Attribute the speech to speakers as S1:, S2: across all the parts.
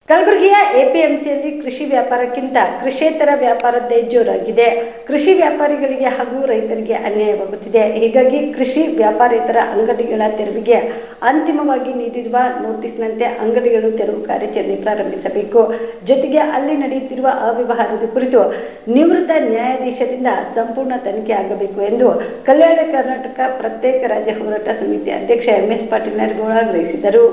S1: ಕಲಬುರಗಿಯ ಎಪಿಎಂಸಿಯಲ್ಲಿ ಕೃಷಿ ವ್ಯಾಪಾರಕ್ಕಿಂತ ಕೃಷಿಯೇತರ ವ್ಯಾಪಾರದ್ದೇ ಜೋರಾಗಿದೆ. ಕೃಷಿ ವ್ಯಾಪಾರಿಗಳಿಗೆ ಹಾಗೂ ರೈತರಿಗೆ ಅನ್ಯಾಯವಾಗುತ್ತಿದೆ. ಹೀಗಾಗಿ ಕೃಷಿ ವ್ಯಾಪಾರೇತರ ಅಂಗಡಿಗಳ ತೆರವಿಗೆ ಅಂತಿಮವಾಗಿ ನೀಡಿರುವ ನೋಟಿಸ್ನಂತೆ ಅಂಗಡಿಗಳು ತೆರವು ಕಾರ್ಯಾಚರಣೆ ಪ್ರಾರಂಭಿಸಬೇಕು. ಜೊತೆಗೆ ಅಲ್ಲಿ ನಡೆಯುತ್ತಿರುವ ಅವ್ಯವಹಾರದ ಕುರಿತು ನಿವೃತ್ತ ನ್ಯಾಯಾಧೀಶರಿಂದ ಸಂಪೂರ್ಣ ತನಿಖೆ ಆಗಬೇಕು ಎಂದು ಕಲ್ಯಾಣ ಕರ್ನಾಟಕ ಪ್ರತ್ಯೇಕ ರಾಜ್ಯ ಹೋರಾಟ ಸಮಿತಿ ಅಧ್ಯಕ್ಷ MS ಪಾಟೀಲ್ ನರಗೋಳ ಆಗ್ರಹಿಸಿದರು.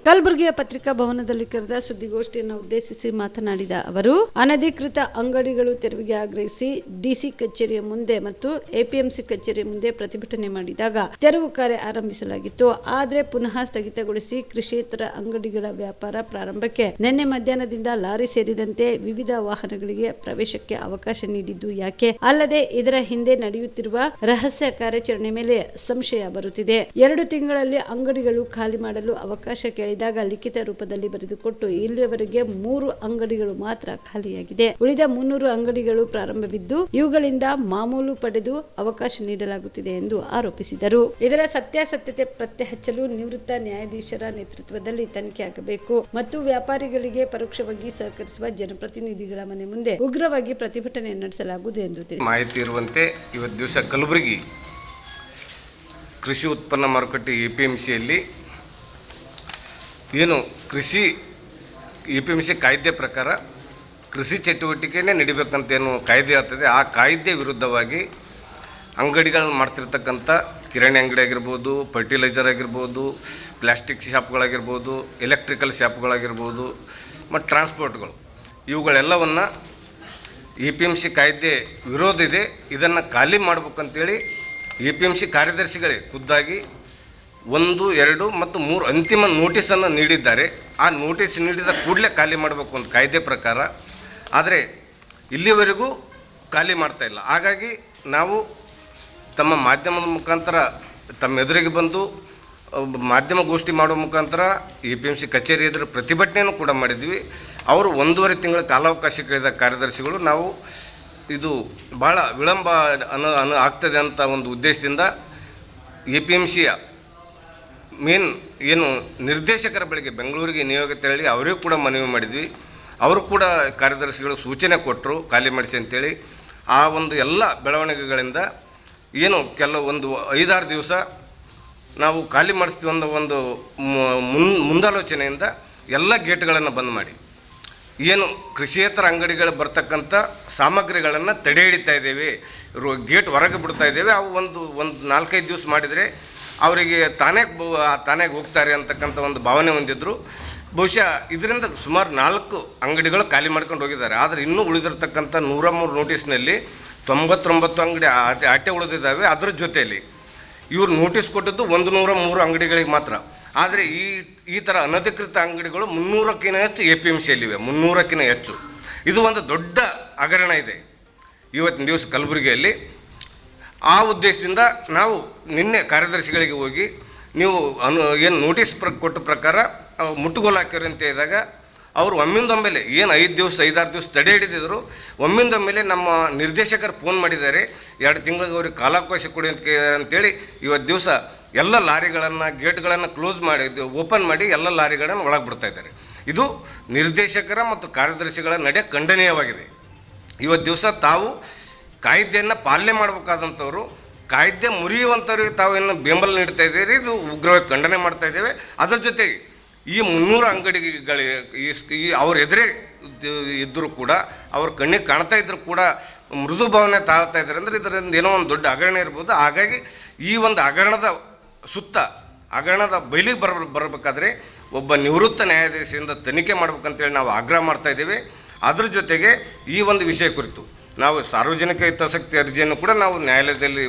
S1: ಕಲಬುರಗಿಯ ಪತ್ರಿಕಾ ಭವನದಲ್ಲಿ ಕರೆದ ಸುದ್ದಿಗೋಷ್ಠಿಯನ್ನು ಉದ್ದೇಶಿಸಿ ಮಾತನಾಡಿದ ಅವರು, ಅನಧಿಕೃತ ಅಂಗಡಿಗಳು ತೆರವಿಗೆ ಆಗ್ರಹಿಸಿ ಡಿಸಿ ಕಚೇರಿಯ ಮುಂದೆ ಮತ್ತು ಎಪಿಎಂಸಿ ಕಚೇರಿಯ ಮುಂದೆ ಪ್ರತಿಭಟನೆ ಮಾಡಿದಾಗ ತೆರವು ಕಾರ್ಯ ಆರಂಭಿಸಲಾಗಿತ್ತು. ಆದರೆ ಪುನಃ ಸ್ಥಗಿತಗೊಳಿಸಿ ಕೃಷಿಯೇತರ ಅಂಗಡಿಗಳ ವ್ಯಾಪಾರ ಪ್ರಾರಂಭಕ್ಕೆ ನಿನ್ನೆ ಮಧ್ಯಾಹ್ನದಿಂದ ಲಾರಿ ಸೇರಿದಂತೆ ವಿವಿಧ ವಾಹನಗಳಿಗೆ ಪ್ರವೇಶಕ್ಕೆ ಅವಕಾಶ ನೀಡಿದ್ದು ಯಾಕೆ? ಅಲ್ಲದೆ ಇದರ ಹಿಂದೆ ನಡೆಯುತ್ತಿರುವ ರಹಸ್ಯ ಕಾರ್ಯಾಚರಣೆ ಮೇಲೆ ಸಂಶಯ ಬರುತ್ತಿದೆ. 2 ತಿಂಗಳಲ್ಲಿ ಅಂಗಡಿಗಳು ಖಾಲಿ ಮಾಡಲು ಅವಕಾಶ ಕೇಳಿದಾಗ ಲಿಖಿತ ರೂಪದಲ್ಲಿ ಬರೆದುಕೊಟ್ಟು ಇಲ್ಲಿಯವರೆಗೆ 3 ಅಂಗಡಿಗಳು ಮಾತ್ರ ಖಾಲಿಯಾಗಿದೆ. ಉಳಿದ 300 ಅಂಗಡಿಗಳು ಪ್ರಾರಂಭವಿದ್ದು ಇವುಗಳಿಂದ ಮಾಮೂಲು ಪಡೆದು ಅವಕಾಶ ನೀಡಲಾಗುತ್ತಿದೆ ಎಂದು ಆರೋಪಿಸಿದರು. ಇದರ ಸತ್ಯಾಸತ್ಯತೆ ಪತ್ತೆ ಹಚ್ಚಲು ನಿವೃತ್ತ ನ್ಯಾಯಾಧೀಶರ ನೇತೃತ್ವದಲ್ಲಿ ತನಿಖೆ ಆಗಬೇಕು ಮತ್ತು ವ್ಯಾಪಾರಿಗಳಿಗೆ ಪರೋಕ್ಷವಾಗಿ ಸಹಕರಿಸುವ ಜನಪ್ರತಿನಿಧಿಗಳ ಮನೆ ಮುಂದೆ ಉಗ್ರವಾಗಿ ಪ್ರತಿಭಟನೆ ನಡೆಸಲಾಗುವುದು ಎಂದು ತಿಳಿಸಿದರು.
S2: ಮಾಹಿತಿ ಇರುವಂತೆ ಇವತ್ತು ದಿವಸ ಕಲಬುರಗಿ ಕೃಷಿ ಉತ್ಪನ್ನ ಮಾರುಕಟ್ಟೆ ಎಪಿಎಂಸಿಯಲ್ಲಿ ಏನು ಕೃಷಿ ಎಪಿಎಂಸಿ ಕಾಯ್ದೆ ಪ್ರಕಾರ ಕೃಷಿ ಚಟುವಟಿಕೆನೇ ನಡಿಬೇಕಂತೇನು ಕಾಯ್ದೆ ಆಗ್ತದೆ, ಆ ಕಾಯ್ದೆ ವಿರುದ್ಧವಾಗಿ ಅಂಗಡಿಗಳನ್ನು ಮಾಡ್ತಿರ್ತಕ್ಕಂಥ ಕಿರಾಣಿ ಅಂಗಡಿ ಆಗಿರ್ಬೋದು, ಫರ್ಟಿಲೈಸರ್ ಆಗಿರ್ಬೋದು, ಪ್ಲಾಸ್ಟಿಕ್ ಶಾಪ್ಗಳಾಗಿರ್ಬೋದು, ಎಲೆಕ್ಟ್ರಿಕಲ್ ಶಾಪ್ಗಳಾಗಿರ್ಬೋದು ಮತ್ತು ಟ್ರಾನ್ಸ್ಪೋರ್ಟ್ಗಳು, ಇವುಗಳೆಲ್ಲವನ್ನು ಎಪಿಎಂಸಿ ಕಾಯ್ದೆ ವಿರೋಧ ಇದೆ. ಇದನ್ನು ಖಾಲಿ ಮಾಡ್ಬೇಕಂತೇಳಿ ಎಪಿಎಂಸಿ ಕಾರ್ಯದರ್ಶಿಗಳೇ ಖುದ್ದಾಗಿ 1, 2 ಮತ್ತು 3 ಅಂತಿಮ ನೋಟಿಸನ್ನು ನೀಡಿದ್ದಾರೆ. ಆ ನೋಟಿಸ್ ನೀಡಿದ ಕೂಡಲೇ ಖಾಲಿ ಮಾಡಬೇಕು ಅಂತ ಕಾಯ್ದೆ ಪ್ರಕಾರ. ಆದರೆ ಇಲ್ಲಿವರೆಗೂ ಖಾಲಿ ಮಾಡ್ತಾಯಿಲ್ಲ. ಹಾಗಾಗಿ ನಾವು ತಮ್ಮ ಮಾಧ್ಯಮದ ಮುಖಾಂತರ ತಮ್ಮ ಎದುರಿಗೆ ಬಂದು ಮಾಧ್ಯಮಗೋಷ್ಠಿ ಮಾಡೋ ಮುಖಾಂತರ ಎಪಿಎಂಸಿ ಕಚೇರಿ ಎದುರು ಪ್ರತಿಭಟನೆಯನ್ನು ಕೂಡ ಮಾಡಿದ್ವಿ. ಅವರು 1.5 ತಿಂಗಳ ಕಾಲಾವಕಾಶ ಕೇಳಿದ ಕಾರ್ಯದರ್ಶಿಗಳು ನಾವು ಇದು ಭಾಳ ವಿಳಂಬ ಆಗ್ತದೆ ಅಂತ ಒಂದು ಉದ್ದೇಶದಿಂದ ಎಪಿಎಂಸಿಯ ಮೇನ್ ಏನು ನಿರ್ದೇಶಕರ ಬಳಿಗೆ ಬೆಂಗಳೂರಿಗೆ ನಿಯೋಗ ತೆರಳಿ ಅವರಿಗೂ ಕೂಡ ಮನವಿ ಮಾಡಿದ್ವಿ. ಅವರು ಕೂಡ ಕಾರ್ಯದರ್ಶಿಗಳು ಸೂಚನೆ ಕೊಟ್ಟರು ಖಾಲಿ ಮಾಡಿಸಿ ಅಂತೇಳಿ. ಆ ಒಂದು ಎಲ್ಲ ಬೆಳವಣಿಗೆಗಳಿಂದ ಏನು ಒಂದು 5-6 ದಿವಸ ನಾವು ಖಾಲಿ ಮಾಡಿಸ್ತೀವಿ ಅನ್ನೋ ಒಂದು ಮುಂದಾಲೋಚನೆಯಿಂದ ಎಲ್ಲ ಗೇಟ್ಗಳನ್ನು ಬಂದ್ ಮಾಡಿ ಏನು ಕೃಷಿಯೇತರ ಅಂಗಡಿಗಳು ಬರ್ತಕ್ಕಂಥ ಸಾಮಗ್ರಿಗಳನ್ನು ತಡೆ ಹಿಡಿತಾ ಇದ್ದೇವೆ, ಗೇಟ್ ಹೊರಗೆ ಬಿಡ್ತಾ ಇದ್ದೇವೆ. ಅವು ಒಂದು 4-5 ದಿವಸ ಮಾಡಿದರೆ ಅವರಿಗೆ ತಾನೇ ಹೋಗ್ತಾರೆ ಅಂತಕ್ಕಂಥ ಒಂದು ಭಾವನೆ ಹೊಂದಿದ್ರು. ಬಹುಶಃ ಇದರಿಂದ ಸುಮಾರು 4 ಅಂಗಡಿಗಳು ಖಾಲಿ ಮಾಡ್ಕೊಂಡು ಹೋಗಿದ್ದಾರೆ. ಆದರೆ ಇನ್ನೂ ಉಳಿದಿರ್ತಕ್ಕಂಥ 103 ನೋಟಿಸ್ನಲ್ಲಿ 99 ಅಂಗಡಿ ಆಟೆ ಉಳಿದಿದ್ದಾವೆ. ಅದರ ಜೊತೆಯಲ್ಲಿ ಇವರು ನೋಟಿಸ್ ಕೊಟ್ಟದ್ದು 103 ಅಂಗಡಿಗಳಿಗೆ ಮಾತ್ರ. ಆದರೆ ಈ ಥರ ಅನಧಿಕೃತ ಅಂಗಡಿಗಳು 300ಕ್ಕಿಂತ ಹೆಚ್ಚು ಎಪಿಎಂಸಿಯಲ್ಲಿವೆ, 300ಕ್ಕಿಂತ ಹೆಚ್ಚು. ಇದು ಒಂದು ದೊಡ್ಡ ಹಗರಣ ಇದೆ ಇವತ್ತಿನ ದಿವಸ ಕಲಬುರಗಿಯಲ್ಲಿ. ಆ ಉದ್ದೇಶದಿಂದ ನಾವು ನಿನ್ನೆ ಕಾರ್ಯದರ್ಶಿಗಳಿಗೆ ಹೋಗಿ ನೀವು ಏನು ನೋಟಿಸ್ ಕೊಟ್ಟ ಪ್ರಕಾರ ಮುಟ್ಟುಗೋಲು ಹಾಕ್ಯಾರ ಅಂತ ಹೇಳಿದಾಗ ಅವರು ಒಮ್ಮಿಂದೊಮ್ಮೆಲೆ ಏನು 5-6 ದಿವಸ ತಡೆ ಹಿಡಿದಿದ್ರು. ಒಮ್ಮಿಂದೊಮ್ಮೆಲೆ ನಮ್ಮ ನಿರ್ದೇಶಕರು ಫೋನ್ ಮಾಡಿದ್ದಾರೆ, 2 ತಿಂಗಳಿಗೆ ಅವ್ರಿಗೆ ಕಾಲಾವಕಾಶ ಕೊಡಿ ಅಂತೇಳಿ ಇವತ್ತು ದಿವಸ ಎಲ್ಲ ಲಾರಿಗಳನ್ನು ಗೇಟ್ಗಳನ್ನು ಕ್ಲೋಸ್ ಮಾಡಿ ಓಪನ್ ಮಾಡಿ ಎಲ್ಲ ಲಾರಿಗಳನ್ನು ಒಳಗೆ ಬಿಡ್ತಾ ಇದ್ದಾರೆ. ಇದು ನಿರ್ದೇಶಕರ ಮತ್ತು ಕಾರ್ಯದರ್ಶಿಗಳ ನಡೆ ಖಂಡನೀಯವಾಗಿದೆ. ಇವತ್ತು ದಿವಸ ತಾವು ಕಾಯ್ದೆಯನ್ನು ಪಾಲನೆ ಮಾಡಬೇಕಾದಂಥವ್ರು ಕಾಯ್ದೆ ಮುರಿಯುವಂಥವ್ರಿಗೆ ತಾವು ಏನು ಬೆಂಬಲ ನೀಡ್ತಾ ಇದ್ದೀರಿ, ಇದು ಉಗ್ರವಾಗಿ ಖಂಡನೆ ಮಾಡ್ತಾ ಇದ್ದೇವೆ. ಅದರ ಜೊತೆಗೆ ಈ 300 ಅಂಗಡಿಗಳಿಗೆ ಅವ್ರ ಎದುರೇ ಇದ್ದರೂ ಕೂಡ ಅವ್ರ ಕಣ್ಣಿಗೆ ಕಾಣ್ತಾ ಇದ್ದರೂ ಕೂಡ ಮೃದು ಭಾವನೆ ತಾಳ್ತಾ ಇದ್ದಾರೆ ಅಂದರೆ ಇದರಿಂದ ಏನೋ ಒಂದು ದೊಡ್ಡ ಹಗರಣ ಇರ್ಬೋದು. ಹಾಗಾಗಿ ಈ ಒಂದು ಹಗರಣದ ಬಯಲಿಗೆ ಬರಬೇಕಾದ್ರೆ ಒಬ್ಬ ನಿವೃತ್ತ ನ್ಯಾಯಾಧೀಶರಿಂದ ತನಿಖೆ ಮಾಡ್ಬೇಕಂತೇಳಿ ನಾವು ಆಗ್ರಹ ಮಾಡ್ತಾ ಇದ್ದೇವೆ. ಅದರ ಜೊತೆಗೆ ಈ ಒಂದು ವಿಷಯ ಕುರಿತು ನಾವು ಸಾರ್ವಜನಿಕ ಹಿತಾಸಕ್ತಿ ಅರ್ಜಿಯನ್ನು ಕೂಡ ನಾವು ನ್ಯಾಯಾಲಯದಲ್ಲಿ.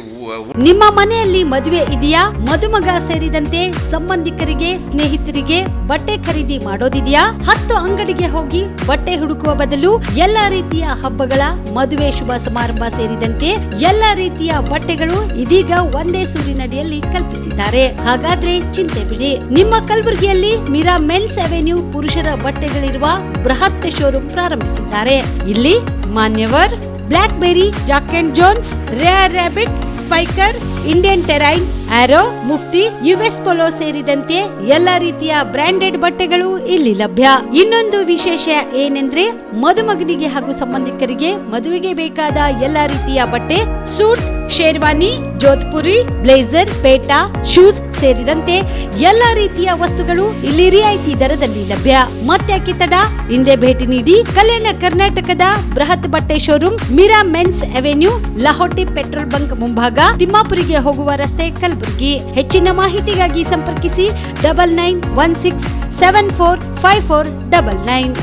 S3: ನಿಮ್ಮ ಮನೆಯಲ್ಲಿ ಮದುವೆ ಇದೆಯಾ? ಮದುಮಗ ಸೇರಿದಂತೆ ಸಂಬಂಧಿಕರಿಗೆ ಸ್ನೇಹಿತರಿಗೆ ಬಟ್ಟೆ ಖರೀದಿ ಮಾಡೋದಿದೆಯಾ? 10 ಅಂಗಡಿಗೆ ಹೋಗಿ ಬಟ್ಟೆ ಹುಡುಕುವ ಬದಲು ಎಲ್ಲಾ ರೀತಿಯ ಹಬ್ಬಗಳ ಮದುವೆ ಶುಭ ಸಮಾರಂಭ ಸೇರಿದಂತೆ ಎಲ್ಲಾ ರೀತಿಯ ಬಟ್ಟೆಗಳು ಇದೀಗ ಒಂದೇ ಸೂರಿನಡಿಯಲ್ಲಿ ಕಲ್ಪಿಸಿದ್ದಾರೆ. ಹಾಗಾದ್ರೆ ಚಿಂತೆ ಬಿಡಿ, ನಿಮ್ಮ ಕಲಬುರಗಿಯಲ್ಲಿ ಮೀರಾ ಮೆನ್ಸ್ ಅವೆನ್ಯೂ ಪುರುಷರ ಬಟ್ಟೆಗಳಿರುವ ಬೃಹತ್ ಶೋರೂಮ್ ಪ್ರಾರಂಭಿಸಿದ್ದಾರೆ. ಇಲ್ಲಿ Manyavar, Blackberry, Jack and Jones, Rare Rabbit, Spykar, Indian Terrain Arrow, Mufti, US Polo ಸೇರಿದಂತೆ ಎಲ್ಲಾ ರೀತಿಯ ಬ್ರಾಂಡೆಡ್ ಬಟ್ಟೆಗಳು ಇಲ್ಲಿ ಲಭ್ಯ. ಇನ್ನೊಂದು ವಿಶೇಷ ಏನೆಂದ್ರೆ ಮದುಮಗನಿಗೆ ಹಾಗೂ ಸಂಬಂಧಿಕರಿಗೆ ಮದುವೆಗೆ ಬೇಕಾದ ಎಲ್ಲಾ ರೀತಿಯ ಬಟ್ಟೆ, ಸೂಟ್, ಶೇರ್ವಾನಿ, ಜೋಧ್ಪುರಿ, ಬ್ಲೇಸರ್, ಪೇಟಾ, ಶೂಸ್ ಸೇರಿದಂತೆ ಎಲ್ಲಾ ರೀತಿಯ ವಸ್ತುಗಳು ಇಲ್ಲಿ ರಿಯಾಯಿತಿ ದರದಲ್ಲಿ ಲಭ್ಯ. ಮತ್ತ್ಯಾಕೆ ತಡ, ಹಿಂದೆ ಭೇಟಿ ನೀಡಿ. ಕಲ್ಯಾಣ ಕರ್ನಾಟಕದ ಬೃಹತ್ ಬಟ್ಟೆ showroom, Meera men's avenue, Lahoti petrol bunk ಮುಂಭಾಗ, ತಿಮ್ಮಾಪುರಿಗೆ ಹೋಗುವ ರಸ್ತೆ, ಕಲಬುರಗಿ. ಹೆಚ್ಚಿನ ಮಾಹಿತಿಗಾಗಿ ಸಂಪರ್ಕಿಸಿ 9916745499.